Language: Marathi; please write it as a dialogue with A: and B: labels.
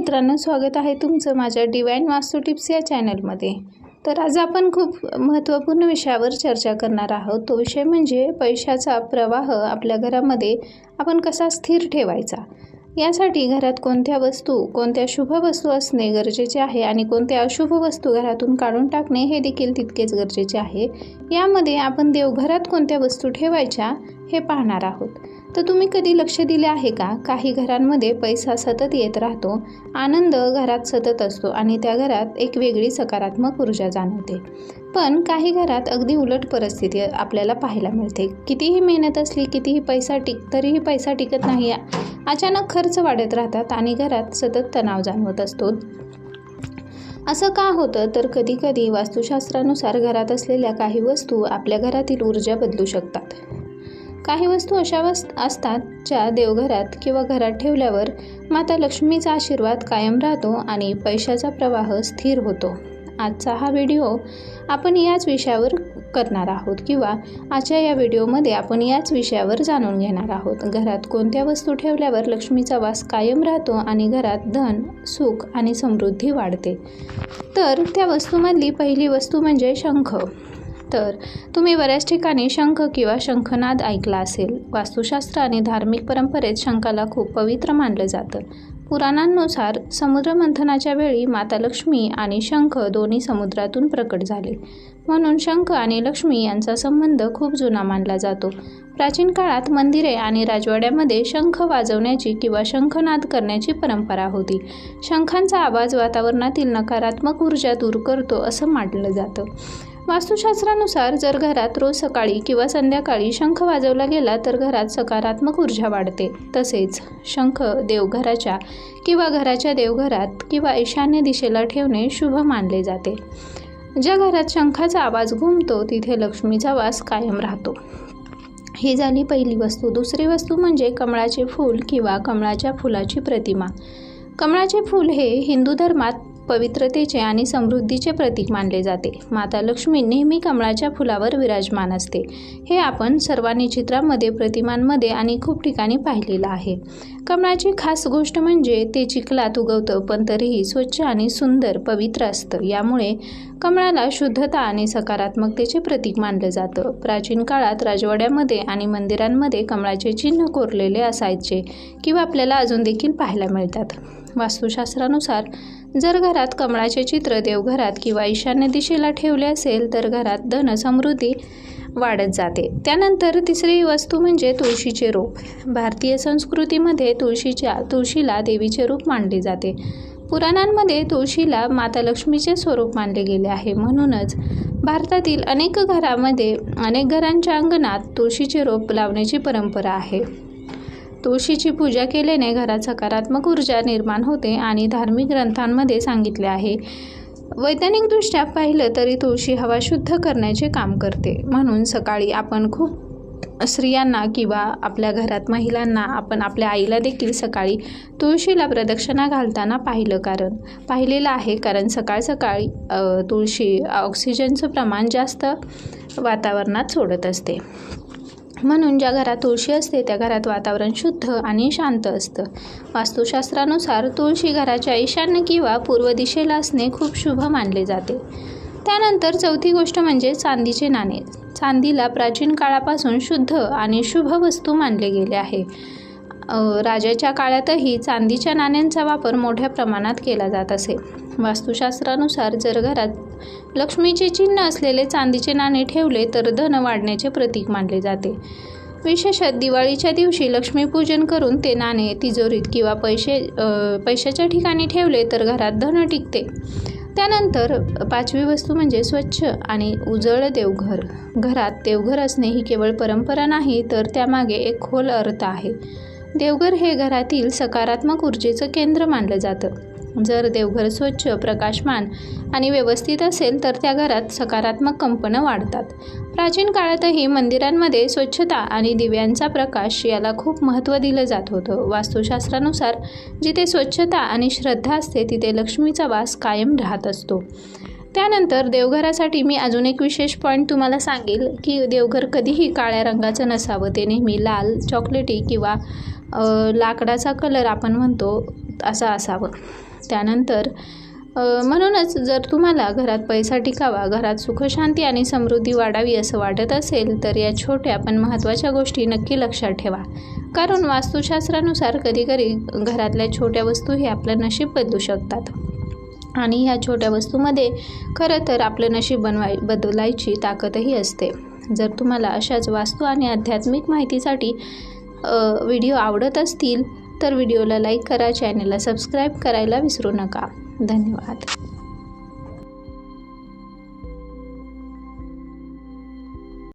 A: मित्रांनो, स्वागत आहे तुमचं माझ्या डिवाइन वास्तू टिप्स या चॅनलमध्ये। तर आज आपण खूप महत्त्वपूर्ण विषयावर चर्चा करणार आहोत। तो विषय म्हणजे पैशाचा प्रवाह आपल्या घरामध्ये आपण कसा स्थिर ठेवायचा। यासाठी घरात कोणत्या वस्तू, कोणत्या शुभ वस्तू असणे गरजेचे आहे आणि कोणत्या अशुभ वस्तू घरातून काढून टाकणे हे देखील तितकेच गरजेचे आहे। यामध्ये आपण देवघरात कोणत्या वस्तू ठेवायच्या हे पाहणार आहोत। तर तुम्ही कधी लक्ष दिले आहे का? काही घरांमध्ये पैसा सतत येत राहतो, आनंद घरात सतत असतो आणि त्या घरात एक वेगळी सकारात्मक ऊर्जा जाणवते। पण काही घरात अगदी उलट परिस्थिती आपल्याला पाहायला मिळते। कितीही मेहनत असली, तरीही पैसा टिकत नाही। अचानक खर्च वाढत राहतात आणि घरात सतत तणाव जाणवत असतो। असं का होतं? तर कधीकधी वास्तुशास्त्रानुसार घरात असलेल्या काही वस्तू आपल्या घरातील ऊर्जा बदलू शकतात। काही वस्तू अशा असतात ज्या देवघरात किंवा घरात ठेवल्यावर माता लक्ष्मीचा आशीर्वाद कायम राहतो आणि पैशाचा प्रवाह स्थिर होतो। आजचा हा व्हिडिओ आपण याच विषयावर करणार आहोत किंवा आजच्या या व्हिडिओमध्ये आपण याच विषयावर जाणून घेणार आहोत। घरात कोणत्या वस्तू ठेवल्यावर लक्ष्मीचा वास कायम राहतो आणि घरात धन, सुख आणि समृद्धी वाढते। तर त्या वस्तूमधली पहिली वस्तू म्हणजे शंख। तर तुम्ही बऱ्याच ठिकाणी शंख किंवा शंखनाद ऐकला असेल। वास्तुशास्त्र आणि धार्मिक परंपरेत शंखाला खूप पवित्र मानलं जातं। पुराणांनुसार समुद्रमंथनाच्या वेळी माता लक्ष्मी आणि शंख दोन्ही समुद्रातून प्रकट झाले, म्हणून शंख आणि लक्ष्मी यांचा संबंध खूप जुना मानला जातो। प्राचीन काळात मंदिरे आणि राजवाड्यामध्ये शंख वाजवण्याची किंवा शंखनाद करण्याची परंपरा होती। शंखांचा आवाज वातावरणातील नकारात्मक ऊर्जा दूर करतो असं मानलं जातं। वास्तुशास्त्रानुसार जर घरात रोज सकाळी किंवा संध्याकाळी शंख वाजवला गेला तर घरात सकारात्मक ऊर्जा वाढते। तसेच शंख देवघराच्या किंवा घराच्या देवघरात किंवा ईशान्य दिशेला ठेवणे शुभ मानले जाते। ज्या घरात शंखाचा आवाज घुमतो तिथे लक्ष्मीचा वास कायम राहतो। ही झाली पहिली वस्तू। दुसरी वस्तू म्हणजे कमळाचे फूल किंवा कमळाच्या फुलाची प्रतिमा। कमळाचे फूल हे हिंदू धर्मात पवित्रतेचे आणि समृद्धीचे प्रतीक मानले जाते। माता लक्ष्मी नेहमी कमळाच्या फुलावर विराजमान असते। हे आपण सर्वांनी चित्रांमध्ये, प्रतिमांमध्ये आणि खूप ठिकाणी पाहिलेलं आहे। कमळाची खास गोष्ट म्हणजे ते चिखलात उगवतं, पण तरीही स्वच्छ आणि सुंदर, पवित्र असतं। यामुळे कमळाला शुद्धता आणि सकारात्मकतेचे प्रतीक मानलं जातं। प्राचीन काळात राजवाड्यामध्ये आणि मंदिरांमध्ये कमळाचे चिन्ह कोरलेले असायचे किंवा आपल्याला अजून देखील पाहायला मिळतात। वास्तुशास्त्रानुसार जर घरात कमळाचे चित्र देवघरात किंवा ईशान्य दिशेला ठेवले असेल तर घरात धन, समृद्धी वाढत जाते। त्यानंतर तिसरी वस्तू म्हणजे तुळशीचे रोप। भारतीय संस्कृतीमध्ये तुळशीला देवीचे रूप मानले जाते। पुराणांमध्ये तुळशीला माता लक्ष्मीचे स्वरूप मानले गेले आहे। म्हणूनच भारतातील अनेक घरांच्या अंगणात तुळशीचे रोप लावण्याची परंपरा आहे। तुळशीची पूजा केल्याने घरात सकारात्मक ऊर्जा निर्माण होते आणि धार्मिक ग्रंथांमध्ये सांगितले आहे। वैज्ञानिकदृष्ट्या पाहिलं तरी तुळशी हवा शुद्ध करण्याचे काम करते। म्हणून सकाळी आपण खूप स्त्रियांना किंवा आपल्या घरात महिलांना, आपण आपल्या आईला देखील सकाळी तुळशीला प्रदक्षिणा घालताना पाहिलेलं आहे। कारण सकाळी तुळशी ऑक्सिजनचं प्रमाण जास्त वातावरणात सोडत असते। म्हणून ज्या घरात तुळशी असते त्या घरात वातावरण शुद्ध आणि शांत असतं। वास्तुशास्त्रानुसार तुळशी घराच्या ईशान्य किंवा पूर्व दिशेला असणे खूप शुभ मानले जाते। त्यानंतर चौथी गोष्ट म्हणजे चांदीचे नाणे। चांदीला प्राचीन काळापासून शुद्ध आणि शुभ वस्तू मानले गेले आहे। राजाच्या काळातही चांदीच्या नाण्यांचा वापर मोठ्या प्रमाणात केला जात असे। वास्तुशास्त्रानुसार जर घरात लक्ष्मीचे चिन्ह असलेले चांदीचे नाणे ठेवले तर धन वाढण्याचे प्रतीक मानले जाते। विशेषतः दिवाळीच्या दिवशी लक्ष्मीपूजन करून ते नाणे तिजोरीत किंवा पैशाच्या ठिकाणी ठेवले तर घरात धन टिकते। त्यानंतर पाचवी वस्तू म्हणजे स्वच्छ आणि उजळ देवघर। घरात देवघर असणे ही केवळ परंपरा नाही तर त्यामागे एक खोल अर्थ आहे। देवघर हे घरातील सकारात्मक ऊर्जेचं केंद्र मानलं जातं। जर देवघर स्वच्छ, प्रकाशमान आणि व्यवस्थित असेल तर त्या घरात सकारात्मक कंपनं वाढतात। प्राचीन काळातही मंदिरांमध्ये स्वच्छता आणि दिव्यांचा प्रकाश याला खूप महत्त्व दिलं जात होतं। वास्तुशास्त्रानुसार जिथे स्वच्छता आणि श्रद्धा असते तिथे लक्ष्मीचा वास कायम राहत असतो। त्यानंतर देवघरासाठी मी अजून एक विशेष पॉईंट तुम्हाला सांगेल की देवघर कधीही काळ्या रंगाचं नसावं। ते नेहमी लाल, चॉकलेटी किंवा लाकडाचा कलर आपण म्हणतो असा असावं. त्यानंतर म्हणूनच जर तुम्हाला घरात पैसा टिकावा, घरात सुखशांती आणि समृद्धी वाढावी असं वाटत असेल तर या छोट्या पण महत्त्वाच्या गोष्टी नक्की लक्षात ठेवा. कारण वास्तुशास्त्रानुसार कधीकधी घरातल्या छोट्या वस्तूही आपलं नशीब बदलू शकतात आणि ह्या छोट्या वस्तूमध्ये खरं तर आपलं नशीब बदलायची ताकदही असते. जर तुम्हाला अशाच वास्तू आणि आध्यात्मिक माहितीसाठी व्हिडिओ आवडत असतील तर व्हिडिओला लाईक करा, चॅनलला सबस्क्राईब करायला विसरू नका. धन्यवाद.